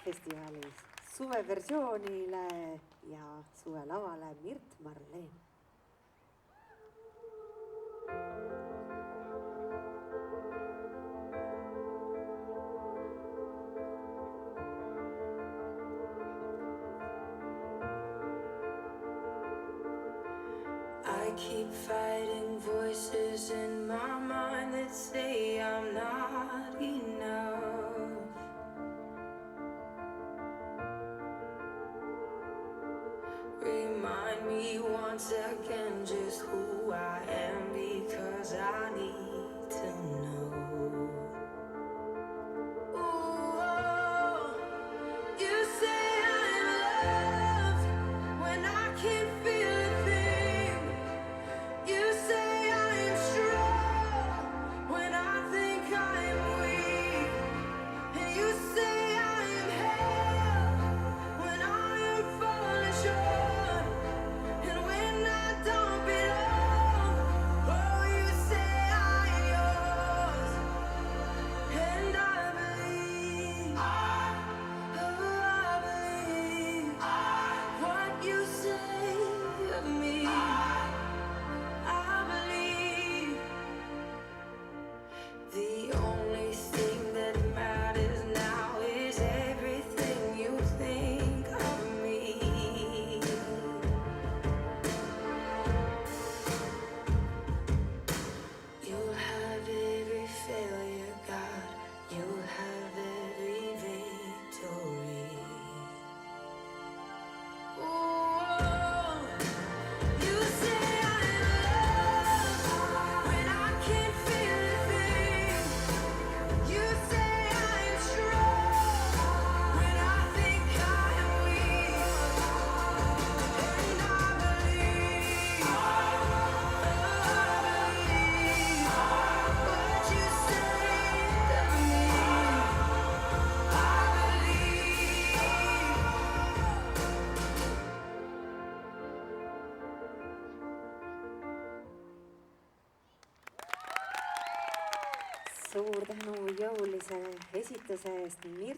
festivalis suveversioonile ja suvelavale Mirt Marleen. I keep fighting voices in my mind that say I'm not enough. Remind me once again just who I am, because I need to know. Ooh, you say I'm loved when I can't feel a thing. You say I am strong when I think I am weak. And you say I am held when I am falling short. And when I don't belong, oh, you say I am yours. And I believe, what you say of me. I believe the only thing that matters now is everything you think of me. You'll have every failure, God. You'll have every victory. Ooh, you say I'm loved when I can't feel a thing. You say I am strong when I think I am weak. And I believe, what you said of me. I believe. Suur tänu jõulise esituse eest, Mirt.